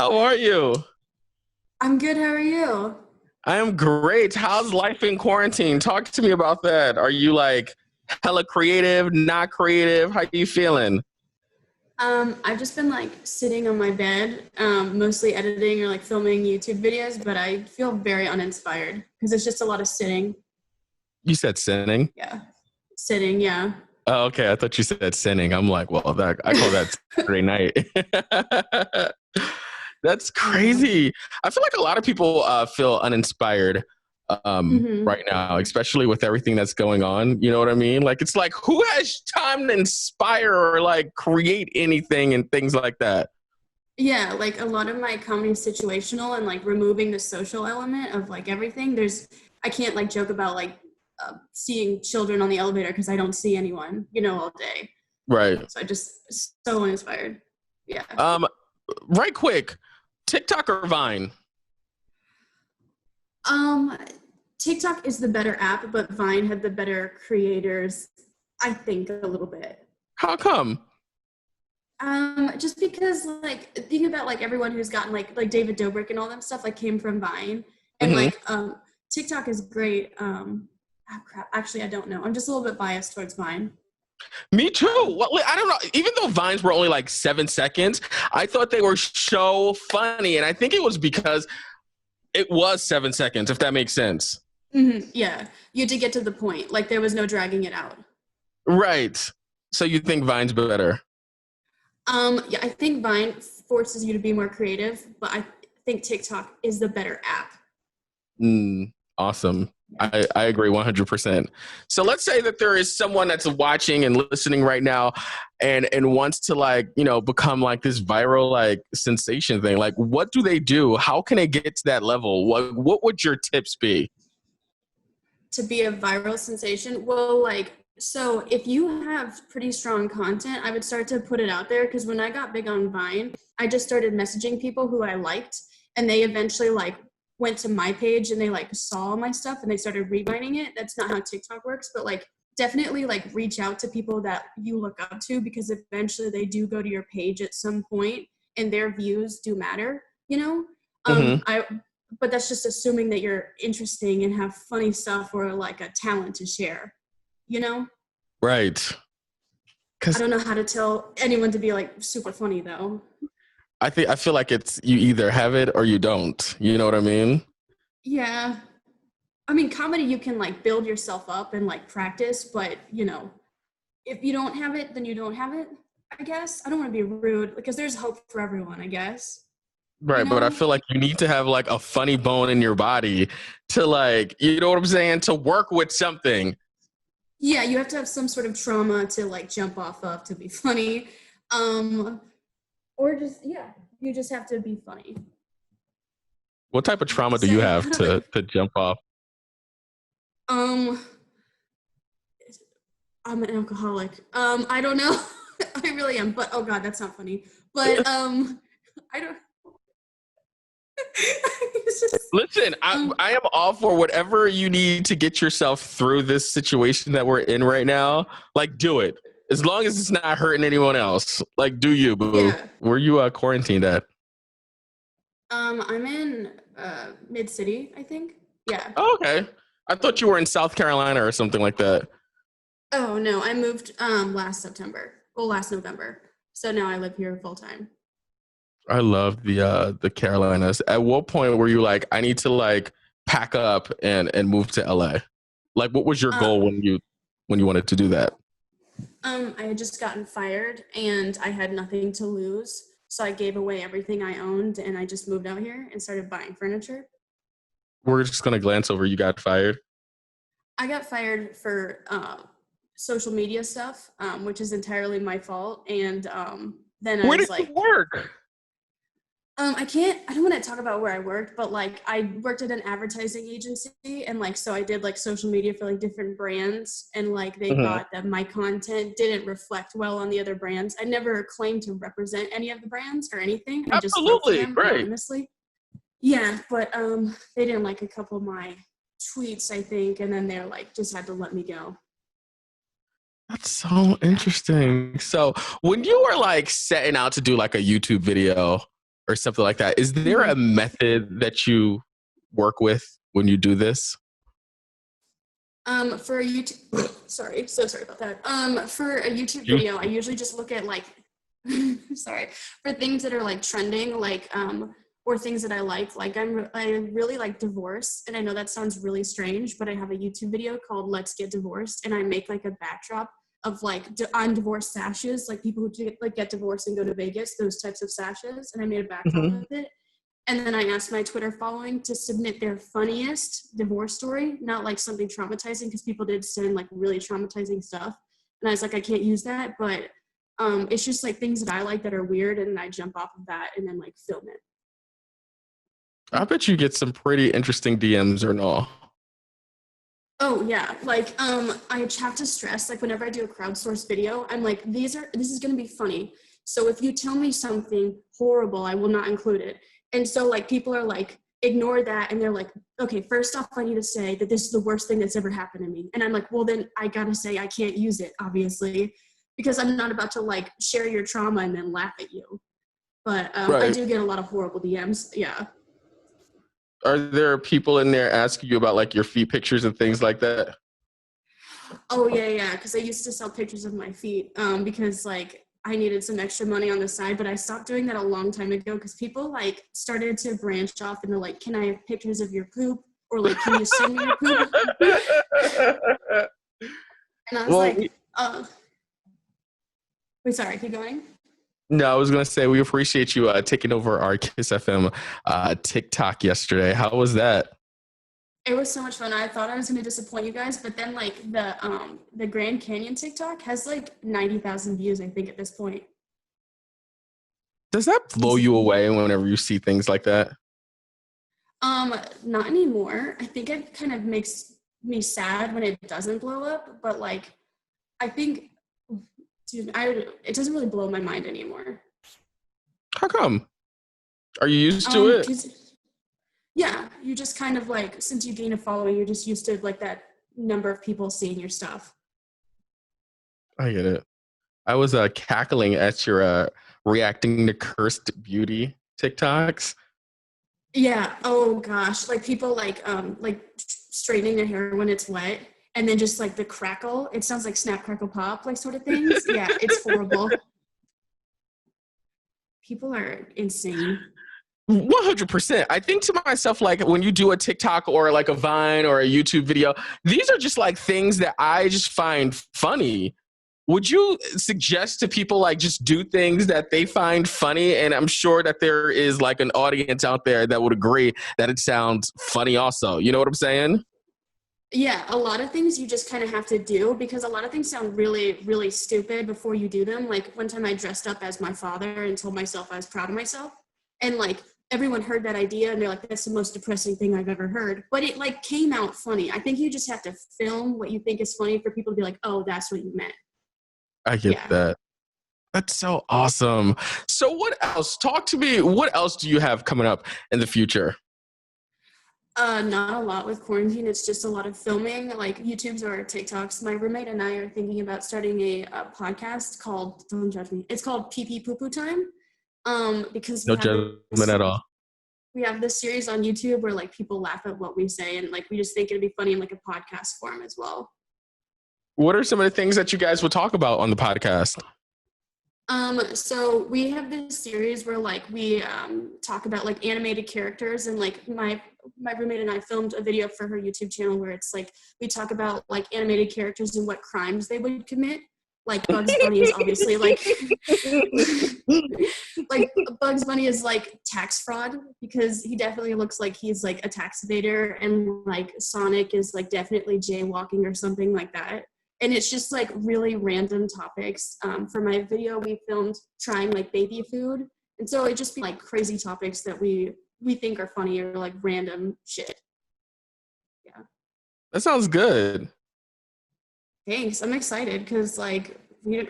How are you? I'm good. How are you? I am great. How's life in quarantine? Talk to me about that. Are you like hella creative, not creative? How you feeling? I've just been like sitting on my bed, mostly editing or like filming YouTube videos, but I feel very uninspired because it's just a lot of sitting. You said sinning. Yeah. Sitting, yeah. Oh, okay. I thought you said sinning. I'm like, well, that I call that Saturday night. That's Yeah. crazy. I feel like a lot of people feel uninspired hmm right now, especially with everything that's going on. You know what I mean? Like, it's like, who has time to inspire or like create anything and things like that? Yeah, like a lot of my comedy is situational and like removing the social element of like everything. I can't like joke about like seeing children on the elevator because I don't see anyone, all day. Right. So I just so uninspired. Yeah. Um, right quick, TikTok or Vine? Um, TikTok is the better app, but Vine had the better creators, I think, a little bit. How come? Just because like think about like everyone who's gotten like David Dobrik and all them stuff like came from Vine, and Hmm. TikTok is great. Crap. Actually, I don't know. I'm just a little bit biased towards Vine. Me too. Um, I don't know. Even though Vines were only like 7 seconds, I thought they were so funny, and I think it was because it was 7 seconds. If that makes sense. yeah, you had to get to the point. Like there was no dragging it out. Right. So you think Vine's better? Yeah, I think Vine forces you to be more creative, but I think TikTok is the better app. Awesome. Yeah. I agree 100%. So let's say that there is someone that's watching and listening right now and wants to like, become like this viral like sensation thing. Like what do they do? How can they get to that level? What would your tips be? To be a viral sensation? Well, like, so if you have pretty strong content, I would start to put it out there because when I got big on Vine, I just started messaging people who I liked, and they eventually like went to my page and they like saw my stuff and they started revining it. That's not how TikTok works, but like definitely like reach out to people that you look up to because eventually they do go to your page at some point and their views do matter, you know? Hmm. I but that's just assuming that you're interesting and have funny stuff or like a talent to share, you know? Right. I Cause don't know how to tell anyone to be like super funny though. I feel like it's you either have it or you don't. You know what I mean? Yeah. I mean, comedy, you can like build yourself up and like practice, but if you don't have it, then you don't have it, I guess. I don't want to be rude because there's hope for everyone, I guess. You Right, but I know? feel like you need to have like a funny bone in your body to like, you know what I'm saying, to work with something. Yeah, you have to have some sort of trauma to like jump off of to be funny. Um, or just, yeah, you just have to be funny. What type of I have to trauma do you say, have I don't know. to jump off? Um, I'm an alcoholic. I don't know. I really am, but oh god, that's not funny. But I don't. It's just Listen, um, I am all for whatever you need to get yourself through this situation that we're in right now. Like, do it. As long as it's not hurting anyone else. Like, do you, boo? yeah. Where you quarantined at? I'm in mid city, I think. Yeah. Oh, okay. I thought you were in South Carolina or something like that. Oh no, I moved last September. Well, last November. So now I live here full time. I love the Carolinas. At what point were you like, I need to like pack up and move to LA? Like, what was your Uh, goal when you wanted to do that? I had just gotten fired and I had nothing to lose. So I gave away everything I owned and I just moved out here and started buying furniture. We're just gonna glance over. You got fired. I got fired for social media stuff, which is entirely my fault. And then I Where was did you like, work? I don't want to talk about where I worked, but like I worked at an advertising agency and like, so I did like social media for like different brands and like they Hmm. thought that my content didn't reflect well on the other brands. I never claimed to represent any of the brands or anything. I just wrote for Absolutely, them right. anonymously. Yeah, but they didn't like a couple of my tweets, I think, and then they're like just had to let me go. That's so Yeah. interesting. So, when you were like setting out to do like a YouTube video or something like that. Is there a method that you work with when you do this? For a YouTube, sorry, so sorry about that. For a YouTube You, video, I usually just look at like, sorry, for things that are like trending, like, or things that I like. Like I really like divorce, and I know that sounds really strange, but I have a YouTube video called "Let's Get Divorced," and I make like a backdrop of like on divorce sashes, like people who get divorced and go to Vegas, those types of sashes, and I made a backdrop Mhm. of it. And then I asked my Twitter following to submit their funniest divorce story, not like something traumatizing, because people did send like really traumatizing stuff. And I was like, I can't use that, but it's just like things that I like that are weird, and then I jump off of that and then like film it. I bet you get some pretty interesting DMs or no. Oh yeah, like I have to stress, like whenever I do a crowdsourced video, I'm like, this is gonna be funny. So if you tell me something horrible, I will not include it. And so like people are like, ignore that, and they're like, okay, first off, I need to say that this is the worst thing that's ever happened to me. And I'm like, well then I gotta say I can't use it, obviously, because I'm not about to like share your trauma and then laugh at you. But I Right. do get a lot of horrible DMs. Yeah. Are there people in there asking you about like your feet pictures and things like that? Oh yeah, because I used to sell pictures of my feet because like I needed some extra money on the side, but I stopped doing that a long time ago because people like started to branch off into like, can I have pictures of your poop? Or like, can you send me your poop? And I was Well, like, wait, sorry, keep going. no, I was going to say we appreciate you taking over our KISS FM TikTok yesterday. How was that? It was so much fun. I thought I was gonna disappoint you guys, but then like the Grand Canyon TikTok has like 90,000 views, I think, at this point. Does that blow you away whenever you see things like that? Not anymore. I think it kind of makes me sad when it doesn't blow up, but like I think, dude, it doesn't really blow my mind anymore. How come? Are you used to it? 'Cause, yeah, you just kind of like, since you gain a following, you're just used to like that number of people seeing your stuff. I get it. I was cackling at your reacting to cursed beauty TikToks. Yeah. Oh gosh, like people like straightening their hair when it's wet, and then just like the crackle. It sounds like snap, crackle, pop, like sort of things. Yeah, it's horrible. People are insane. 100%. I think to myself, like when you do a TikTok or like a Vine or a YouTube video, these are just like things that I just find funny. Would you suggest to people like just do things that they find funny? And I'm sure that there is like an audience out there that would agree that it sounds funny also. You know what I'm saying? Yeah, a lot of things you just kind of have to do because a lot of things sound really, really stupid before you do them. Like one time I dressed up as my father and told myself I was proud of myself. And like everyone heard that idea and they're like, that's the most depressing thing I've ever heard. But it like came out funny. I think you just have to film what you think is funny for people to be like, oh, that's what you meant. I get Yeah. that. That's so awesome. So what else? Talk to me. What else do you have coming up in the future? Not a lot with quarantine. It's just a lot of filming, like YouTubes or TikToks. My roommate and I are thinking about starting a podcast called, don't judge me, it's called Pee Pee Poo Poo Time. Because No judgment at all. we have this series on YouTube where like people laugh at what we say, and like we just think it'd be funny in like a podcast form as well. What are some of the things that you guys will talk about on the podcast? So we have this series where like we talk about like animated characters, and like my roommate and I filmed a video for her YouTube channel where it's like we talk about like animated characters and what crimes they would commit. Like Bugs Bunny is obviously like like Bugs Bunny is like tax fraud because he definitely looks like he's like a tax evader, and like Sonic is like definitely jaywalking or something like that. And it's just like really random topics. For my video, we filmed trying like baby food, and so it just be like crazy topics that we think are funny or like random shit. Yeah. That sounds good. Thanks. I'm excited because like we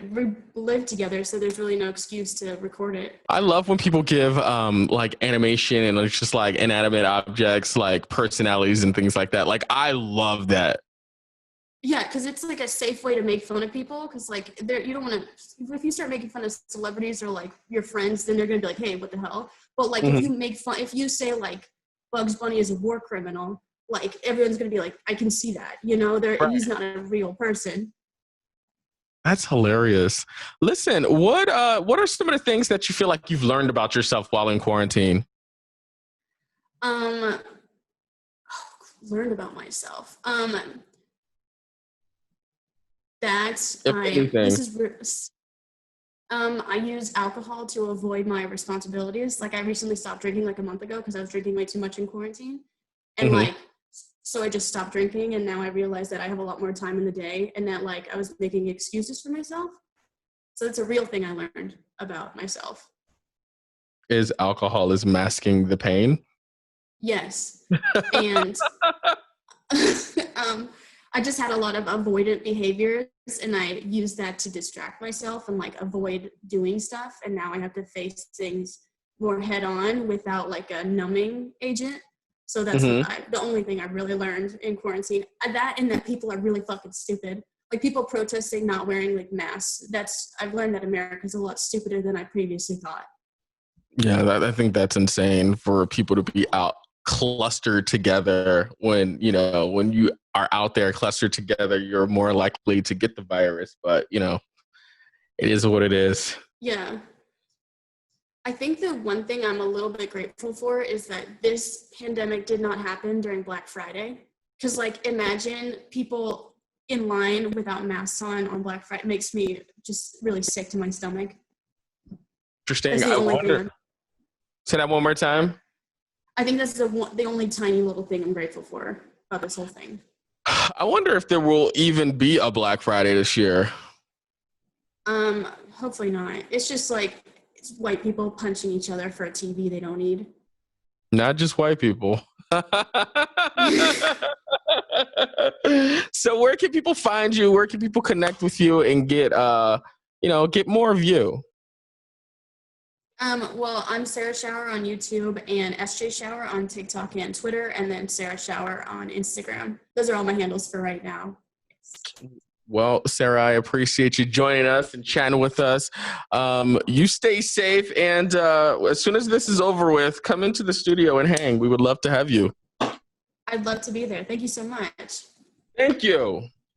live together, so there's really no excuse to record it. I love when people give like animation and it's just like inanimate objects like personalities and things like that. Like I love that. Yeah, because it's like a safe way to make fun of people. Because like you don't want to. If you start making fun of celebrities or like your friends, then they're gonna be like, "Hey, what the hell?" But like if Mhm. you make fun, if you say like Bugs Bunny is a war criminal, like everyone's gonna be like, I can see that, you know, he's not a real person. That's hilarious. Listen, what are some of the things that you feel like you've learned about yourself while in quarantine? Um, learned about myself. That If anything. I use alcohol to avoid my responsibilities. Like I recently stopped drinking like a month ago because I was drinking way too much in quarantine. And Hmm. like, so I just stopped drinking and now I realize that I have a lot more time in the day and that like I was making excuses for myself. So it's a real thing I learned about myself. Is alcohol is masking the pain? Yes. And um, I just had a lot of avoidant behaviors and I used that to distract myself and like avoid doing stuff. And now I have to face things more head on without like a numbing agent. So that's Hmm. the only thing I really learned in quarantine. That and that people are really fucking stupid. Like people protesting not wearing like masks. I've learned that America's a lot stupider than I previously thought. Yeah, I think that's insane for people to be out clustered together when, when you are out there clustered together, you're more likely to get the virus. But, it is what it is. Yeah. I think the one thing I'm a little bit grateful for is that this pandemic did not happen during Black Friday. Because, like, imagine people in line without masks on Black Friday. It makes me just really sick to my stomach. Interesting. That's the I only thing wonder. Say that one more time. I think that's the only tiny little thing I'm grateful for about this whole thing. I wonder if there will even be a Black Friday this year. Hopefully not. It's just like it's white people punching each other for a TV they don't need. Not just white people. So where can people find you? Where can people connect with you and get more of you? Well, I'm Sarah Schauer on YouTube and SJ Schauer on TikTok and Twitter, and then Sarah Schauer on Instagram. Those are all my handles for right now. Well, Sarah, I appreciate you joining us and chatting with us. You stay safe, and as soon as this is over with, come into the studio and hang. We would love to have you. I'd love to be there. Thank you so much. Thank you.